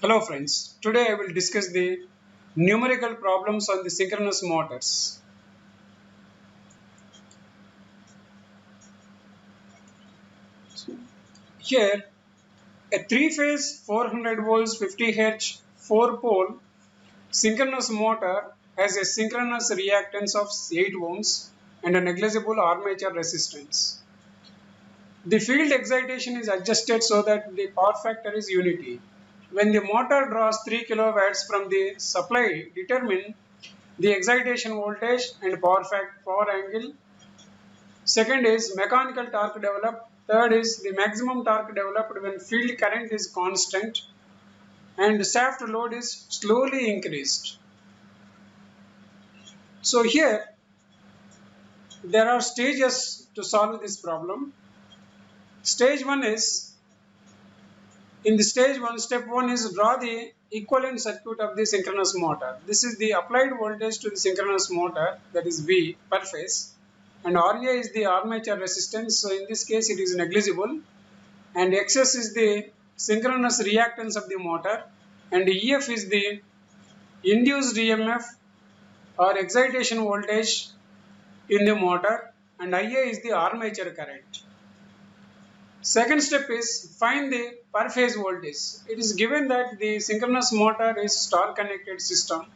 Hello friends, today I will discuss the numerical problems on the synchronous motors. Here, a 3-phase 400 volts 50 Hz 4-pole synchronous motor has a synchronous reactance of 8 ohms and a negligible armature resistance. The field excitation is adjusted so that the power factor is unity. When the motor draws 3 kilowatts from the supply, determine the excitation voltage and power angle. Second is mechanical torque developed. Third is the maximum torque developed when field current is constant and shaft load is slowly increased. So here there are stages to solve this problem. Stage 1 is, in the stage 1, step 1 is draw the equivalent circuit of the synchronous motor. This is the applied voltage to the synchronous motor, that is V per phase, and Ra is the armature resistance, so in this case it is negligible, and Xs is the synchronous reactance of the motor, and Ef is the induced EMF or excitation voltage in the motor, and Ia is the armature current. Second step is find the per phase voltage. It is given that the synchronous motor is star connected system.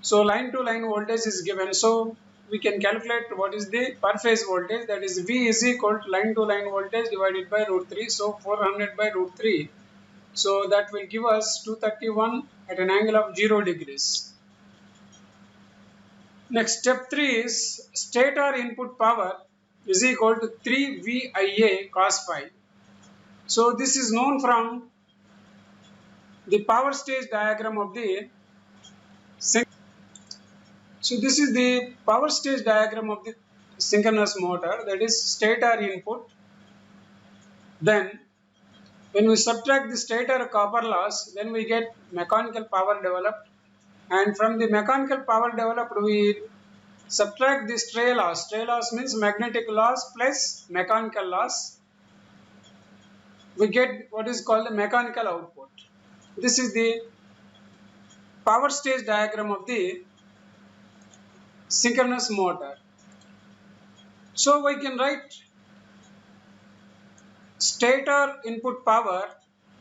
So line to line voltage is given. So we can calculate what is the per phase voltage, that is V is equal to line to line voltage divided by root 3. So 400 by root 3. So that will give us 231 at an angle of 0 degrees. Next, step 3 is stator input power is equal to 3 VIA cos phi. So this is known from the power stage diagram of the So this is the power stage diagram of the synchronous motor, that is stator input. Then when we subtract the stator copper loss, then we get mechanical power developed, and from the mechanical power developed we subtract the stray loss. Stray loss means magnetic loss plus mechanical loss. We get what is called the mechanical output. This is the power stage diagram of the synchronous motor. So we can write stator input power,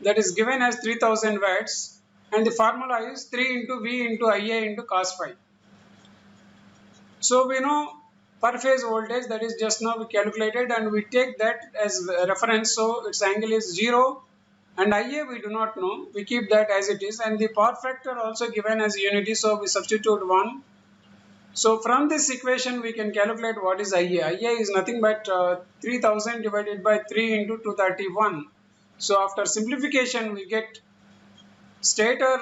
that is given as 3000 watts, and the formula is 3 into V into Ia into cos phi. So we know per phase voltage, that is just now we calculated, and we take that as reference, so its angle is 0, and Ia we do not know, we keep that as it is, and the power factor also given as unity, so we substitute 1. So from this equation we can calculate what is Ia. Ia is nothing but 3000 divided by 3 into 231. So after simplification we get stator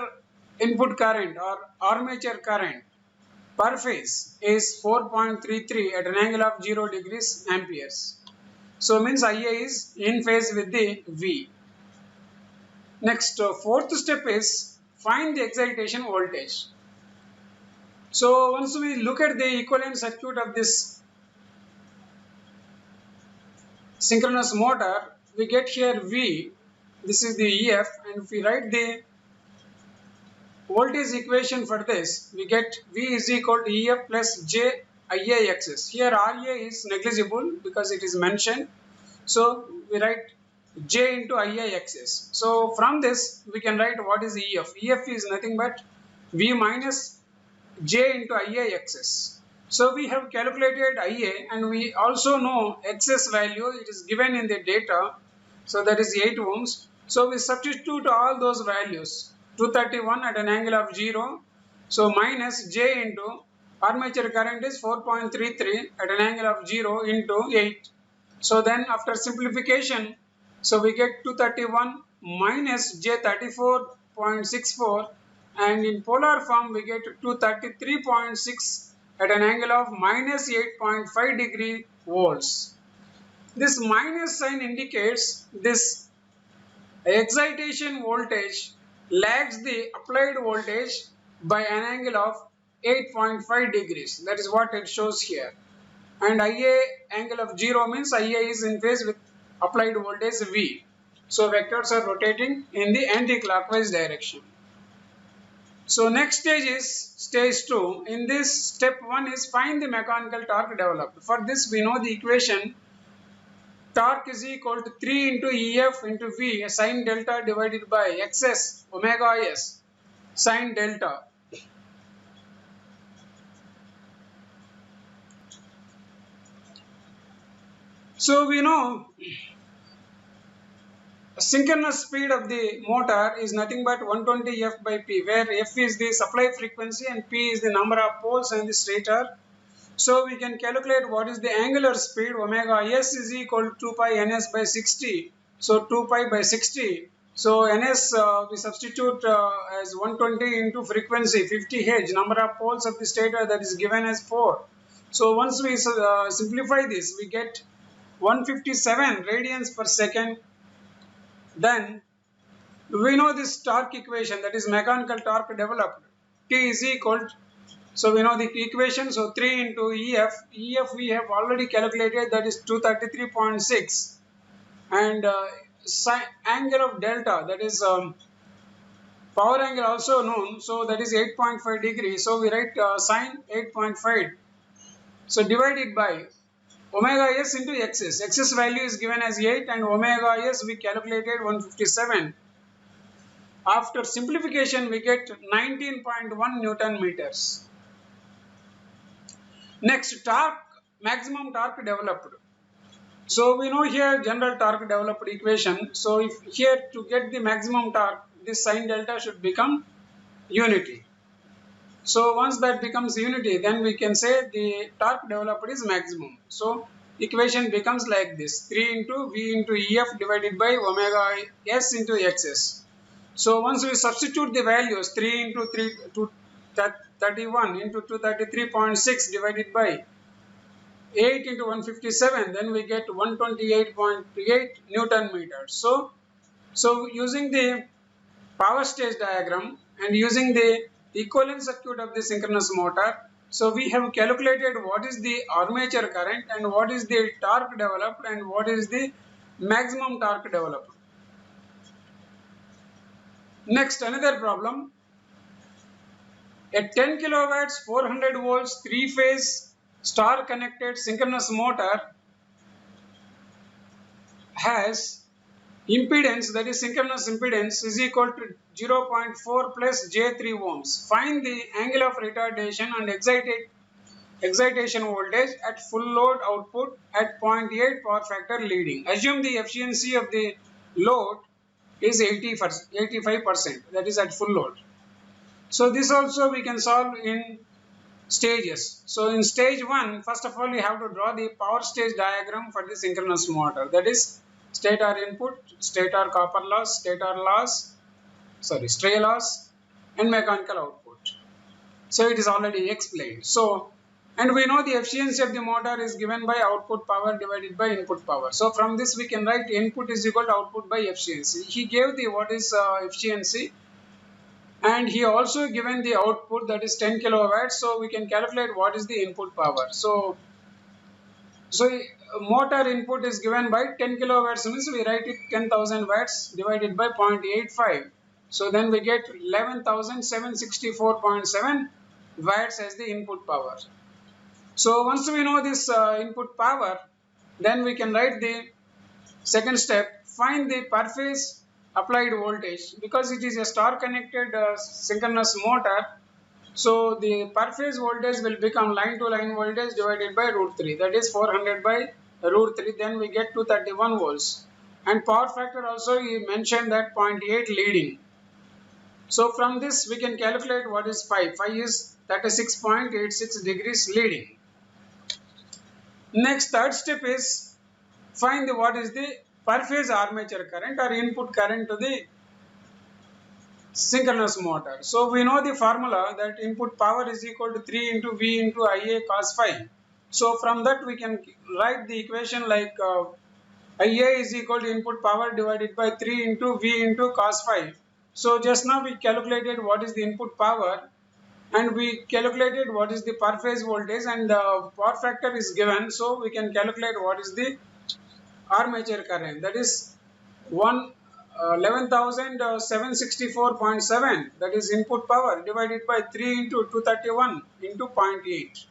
input current or armature current per phase is 4.33 at an angle of 0 degrees amperes. So means Ia is in phase with the V. Next, fourth step is find the excitation voltage. So once we look at the equivalent circuit of this synchronous motor, we get here V, this is the EF, and if we write the voltage equation for this, we get V is equal to EF plus J IAXS. Here RA is negligible because it is mentioned, so we write J into IAXS. So from this we can write what is EF. EF is nothing but V minus J into IAXS. So we have calculated Ia, and we also know XS value, it is given in the data, so that is 8 ohms. So we substitute all those values, 231 at an angle of 0, so minus J into armature current is 4.33 at an angle of 0 into 8. So then after simplification, so we get 231 minus J 34.64, and in polar form we get 233.6 at an angle of minus 8.5 degree volts. This minus sign indicates this excitation voltage lags the applied voltage by an angle of 8.5 degrees. That is what it shows here. And Ia angle of 0 means Ia is in phase with applied voltage V. So vectors are rotating in the anti-clockwise direction. So next stage is stage 2. In this step 1 is find the mechanical torque developed. For this we know the equation torque is equal to 3 into EF into V sine delta divided by XS omega S sine delta. So we know synchronous speed of the motor is nothing but 120 F by P, where F is the supply frequency and P is the number of poles and the stator. So we can calculate what is the angular speed. Omega S is equal to 2 pi ns by 60. So 2 pi by 60. So ns we substitute as 120 into frequency 50 Hz, number of poles of the stator, that is given as 4. So once we simplify this, we get 157 radians per second. Then we know this torque equation, that is mechanical torque developed. T is equal to, so we know the equation, so 3 into EF. EF we have already calculated, that is 233.6. And angle of delta, that is power angle also known, so that is 8.5 degrees. So we write sine 8.5. So divided by omega S into XS. XS value is given as 8 and omega S we calculated 157. After simplification we get 19.1 Newton meters. Next, torque, maximum torque developed. So we know here general torque developed equation. So if here to get the maximum torque, this sine delta should become unity. So once that becomes unity, then we can say the torque developed is maximum. So equation becomes like this: 3 into V into EF divided by omega S into XS. So once we substitute the values, 3 into 3 to 31 into 233.6 divided by 8 into 157, then we get 128.8 Newton meters. So using the power stage diagram and using the equivalent circuit of the synchronous motor, so we have calculated what is the armature current and what is the torque developed and what is the maximum torque developed. Next, another problem. A 10 kilowatts 400 volts 3-phase star connected synchronous motor has impedance, that is synchronous impedance, is equal to 0.4 plus J3 ohms. Find the angle of retardation and excitation voltage at full load output at 0.8 power factor leading. Assume the efficiency of the load is 85%, that is at full load. So this also we can solve in stages. So in stage 1, first of all we have to draw the power stage diagram for the synchronous motor, that is stator input, stator copper loss, stray loss and mechanical output. So it is already explained. So, and we know the efficiency of the motor is given by output power divided by input power. So from this we can write input is equal to output by efficiency. He gave the what is efficiency, and he also given the output, that is 10 kilowatts. So we can calculate what is the input power. So motor input is given by 10 kilowatts, means we write it 10,000 watts divided by 0.85. So then we get 11,764.7 watts as the input power. So once we know this input power, then we can write the second step, find the per phase applied voltage. Because it is a star connected synchronous motor, so the per phase voltage will become line to line voltage divided by root 3, that is 400 by root 3, then we get 231 volts. And power factor also he mentioned that 0.8 leading. So from this we can calculate what is phi. Phi is 36.86 degrees leading. Next, third step is find the what is the per phase armature current or input current to the synchronous motor. So we know the formula that input power is equal to 3 into V into Ia cos phi. So from that we can write the equation like Ia is equal to input power divided by 3 into V into cos phi. So just now we calculated what is the input power and we calculated what is the per phase voltage, and the power factor is given, so we can calculate what is the armature current, that is 1 11,764.7, that is input power, divided by 3 into 231 into 0.8.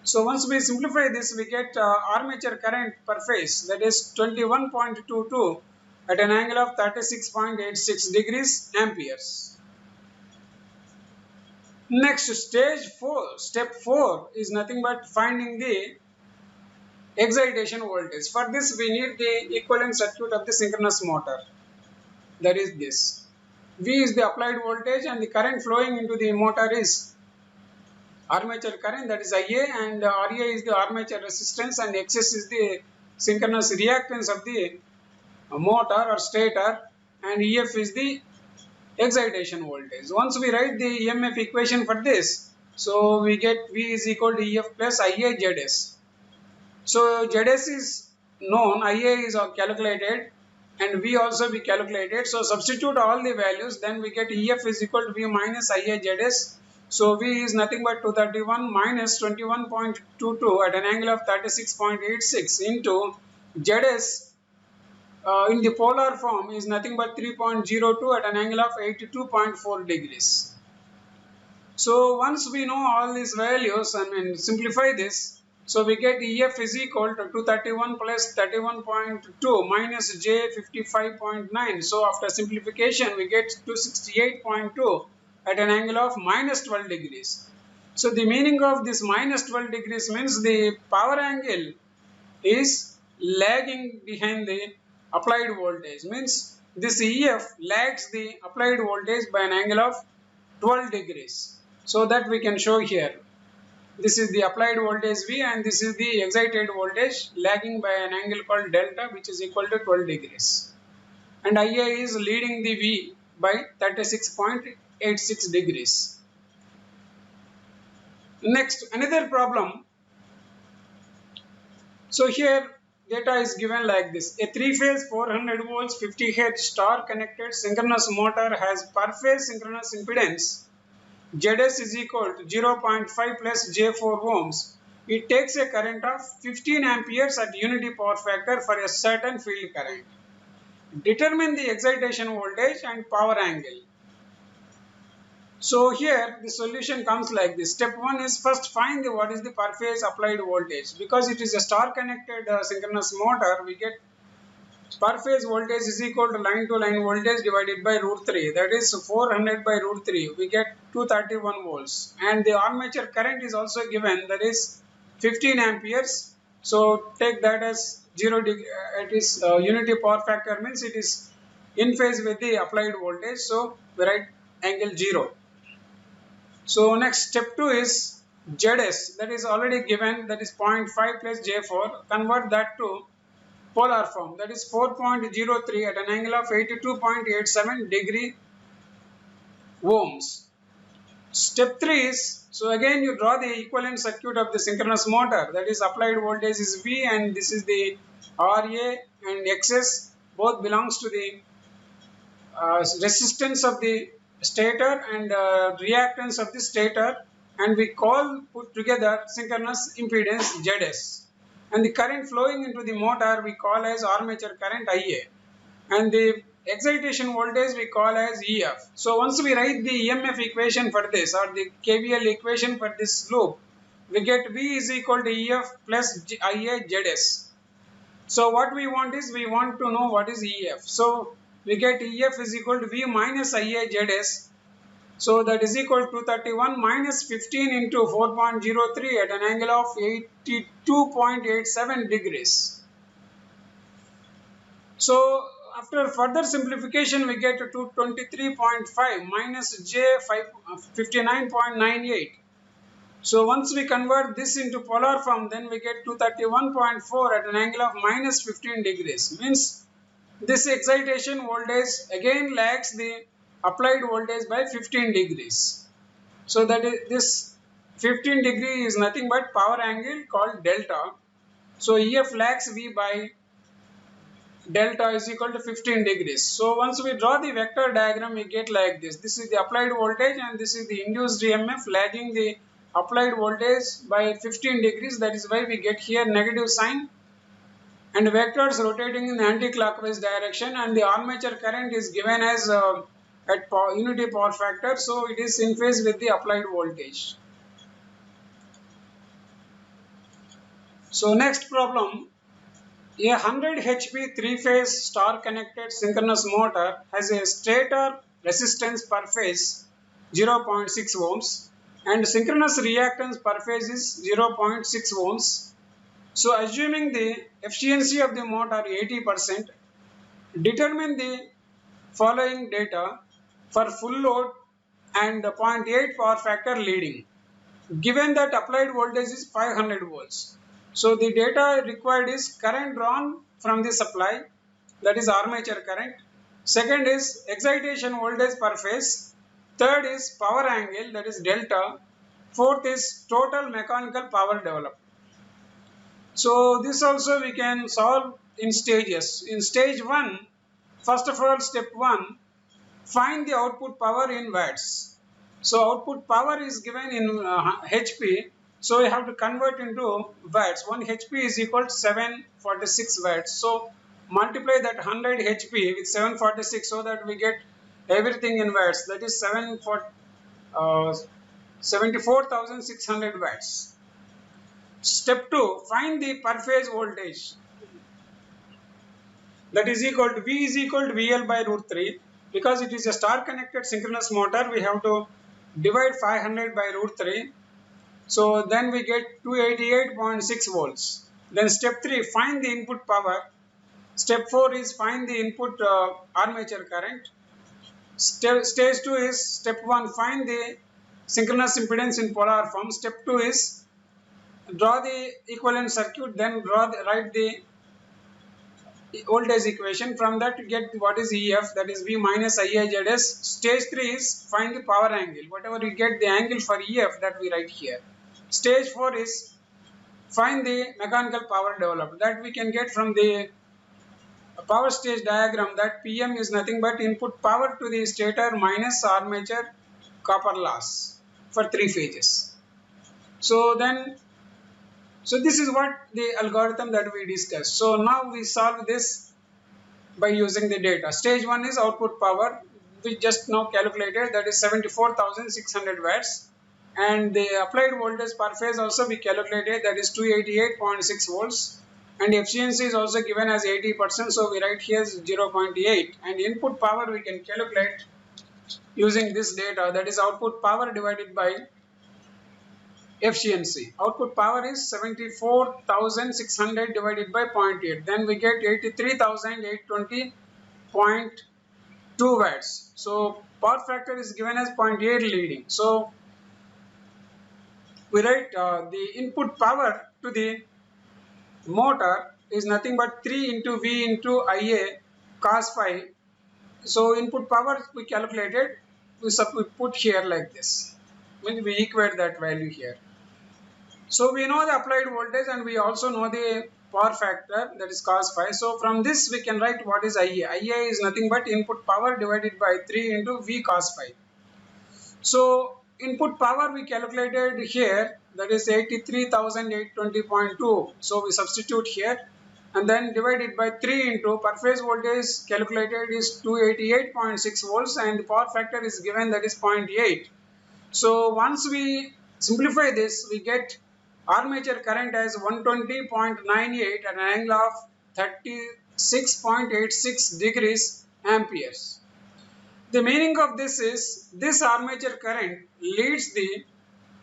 So once we simplify this, we get armature current per phase, that is 21.22 at an angle of 36.86 degrees amperes. Next, step 4 is nothing but finding the excitation voltage. For this, we need the equivalent circuit of the synchronous motor. That is this. V is the applied voltage and the current flowing into the motor is armature current, that is IA, and RA is the armature resistance, and XS is the synchronous reactance of the motor or stator, and EF is the excitation voltage. Once we write the EMF equation for this, so we get V is equal to EF plus IA ZS. So ZS is known, IA is calculated, and V also be calculated. So substitute all the values, then we get EF is equal to V minus IA ZS. So V is nothing but 231 minus 21.22 at an angle of 36.86 into ZS in the polar form is nothing but 3.02 at an angle of 82.4 degrees. So once we know all these values, simplify this, so we get EF is equal to 231 plus 31.2 minus J 55.9. So after simplification, we get 268.2 at an angle of minus 12 degrees. So the meaning of this minus 12 degrees means the power angle is lagging behind the applied voltage. Means this EF lags the applied voltage by an angle of 12 degrees. So that we can show here. This is the applied voltage V, and this is the excited voltage lagging by an angle called delta, which is equal to 12 degrees. And IA is leading the V by 36.86 degrees. Next, another problem. So here data is given like this. A 3-phase 400 volts 50 Hz star connected synchronous motor has per phase synchronous impedance ZS is equal to 0.5 plus J4 ohms. It takes a current of 15 amperes at unity power factor for a certain field current. Determine the excitation voltage and power angle. So here the solution comes like this. Step 1 is first find what is the per phase applied voltage. Because it is a star connected synchronous motor, we get per phase voltage is equal to line to line voltage divided by root 3. That is 400 by root 3. We get 231 volts. And the armature current is also given, that is 15 amperes. So take that as 0 degree. It is unity power factor, means it is in phase with the applied voltage. So we write angle 0. So next step 2 is ZS, that is already given, that is 0.5 plus J4. Convert that to polar form, that is 4.03 at an angle of 82.87 degree ohms. Step 3 is, so again you draw the equivalent circuit of the synchronous motor, that is applied voltage is V and this is the RA and XS, both belongs to the resistance of the stator and reactance of the stator, and we put together synchronous impedance ZS. And the current flowing into the motor we call as armature current IA, and the excitation voltage we call as EF. So once we write the EMF equation for this, or the KVL equation for this loop, we get V is equal to EF plus IA ZS. So what we want is, we want to know what is EF. So we get EF is equal to V minus IA ZS. So that is equal to 231 minus 15 into 4.03 at an angle of 82.87 degrees. So after further simplification, we get to 223.5 minus J 59.98. So once we convert this into polar form, then we get 231.4 at an angle of minus 15 degrees. Means this excitation voltage again lags the applied voltage by 15 degrees. So that is, this 15 degree is nothing but power angle called delta. So EF lags V by delta is equal to 15 degrees. So once we draw the vector diagram, we get like this. This is the applied voltage and this is the induced EMF lagging the applied voltage by 15 degrees. That is why we get here negative sign. and vectors rotating in the anti-clockwise direction, and the armature current is given as at unity power factor, so it is in phase with the applied voltage. So next problem, a 100 HP 3-phase star connected synchronous motor has a stator resistance per phase 0.6 ohms and synchronous reactance per phase is 0.6 ohms. So assuming the efficiency of the motor 80%, determine the following data for full load and 0.8 power factor leading. Given that applied voltage is 500 volts. So the data required is current drawn from the supply, that is armature current. Second is excitation voltage per phase. Third is power angle, that is delta. Fourth is total mechanical power developed. So this also we can solve in stages. In stage 1, first of all, step 1, find the output power in watts. So output power is given in HP. So we have to convert into watts. 1 HP is equal to 746 watts. So multiply that 100 HP with 746 so that we get everything in watts. That is 74,600 watts. Step 2, find the per phase voltage. That is equal to V is equal to VL by root 3. Because it is a star connected synchronous motor, we have to divide 500 by root 3. So then we get 288.6 volts. Then step 3, find the input power. Step 4 is find the input armature current. Stage 2 is step 1, find the synchronous impedance in polar form. Step 2 is draw the equivalent circuit, then write the voltage equation. From that get what is EF, that is V minus IIZS. Stage 3 is find the power angle. Whatever you get the angle for EF, that we write here. Stage 4 is find the mechanical power developed. That we can get from the power stage diagram, that PM is nothing but input power to the stator minus armature copper loss for 3 phases. So this is what the algorithm that we discussed. So now we solve this by using the data. Stage 1 is output power. We just now calculated, that is 74,600 watts. And the applied voltage per phase also we calculated, that is 288.6 volts. And efficiency is also given as 80%. So we write here 0.8. And input power we can calculate using this data, that is output power divided by efficiency. Output power is 74,600 divided by 0.8. Then we get 83,820.2 watts. So power factor is given as 0.8 leading. So we write the input power to the motor is nothing but 3 into V into IA cos phi. So input power we calculated, we put here like this. We equate that value here. So we know the applied voltage and we also know the power factor, that is cos phi. So from this we can write what is IA. IA is nothing but input power divided by 3 into V cos phi. So input power we calculated here, that is 83,820.2. So we substitute here and then divided by 3 into per phase voltage calculated is 288.6 volts and the power factor is given, that is 0.8. So once we simplify this, we get armature current as 120.98 at an angle of 36.86 degrees amperes. The meaning of this is, this armature current leads the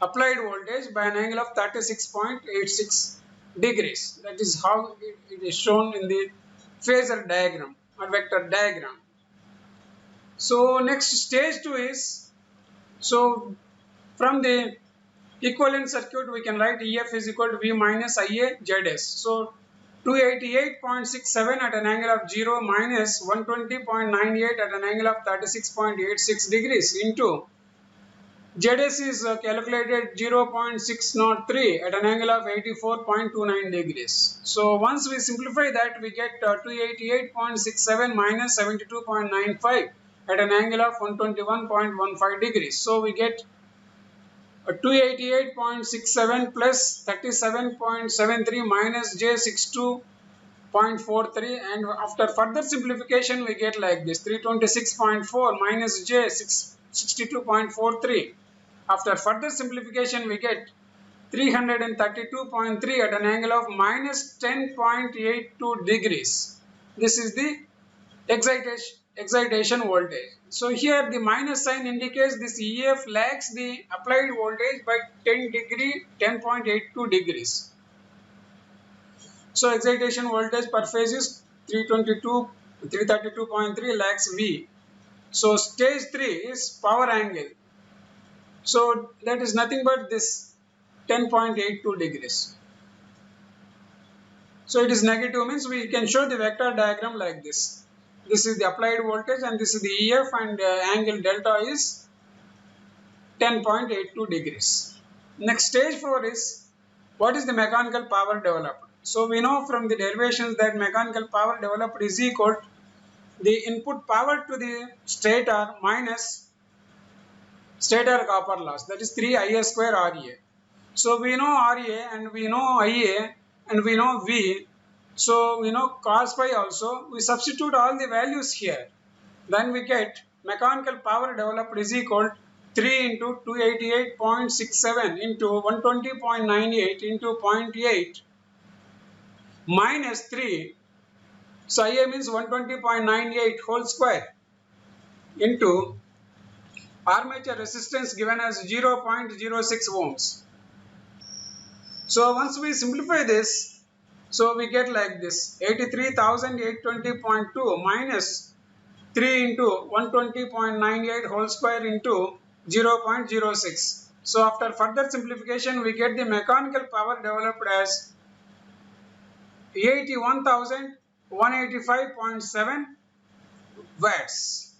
applied voltage by an angle of 36.86 degrees. That is how it is shown in the phasor diagram or vector diagram. So next stage 2 is, so from the equivalent circuit we can write EF is equal to V minus IA ZS. So 288.67 at an angle of 0 minus 120.98 at an angle of 36.86 degrees into ZS is calculated 0.603 at an angle of 84.29 degrees. So once we simplify that, we get 288.67 minus 72.95 at an angle of 121.15 degrees. So we get 288.67 plus 37.73 minus J62 0.43, and after further simplification we get like this: 326.4 minus j 62.43. After further simplification we get 332.3 at an angle of minus 10.82 degrees. This is the excitation voltage. So here the minus sign indicates this EF lags the applied voltage by 10.82 degrees. So excitation voltage per phase is 332.3 lakhs V. So stage 3 is power angle. So that is nothing but this 10.82 degrees. So it is negative, means we can show the vector diagram like this. This is the applied voltage and this is the EF, and angle delta is 10.82 degrees. Next, stage 4 is what is the mechanical power developed. So we know from the derivations that mechanical power developed is equal to the input power to the stator minus stator copper loss, that is 3Ia square Ra. So we know Ra and we know Ia and we know V. So we know cos phi also. We substitute all the values here. Then we get mechanical power developed is equal to 3 into 288.67 into 120.98 into 0.8 minus 3. So Ia means 120.98 whole square into armature resistance given as 0.06 ohms. So once we simplify this, so we get like this: 83,820.2 minus 3 into 120.98 whole square into 0.06. So after further simplification we get the mechanical power developed as 81,185.7 watts.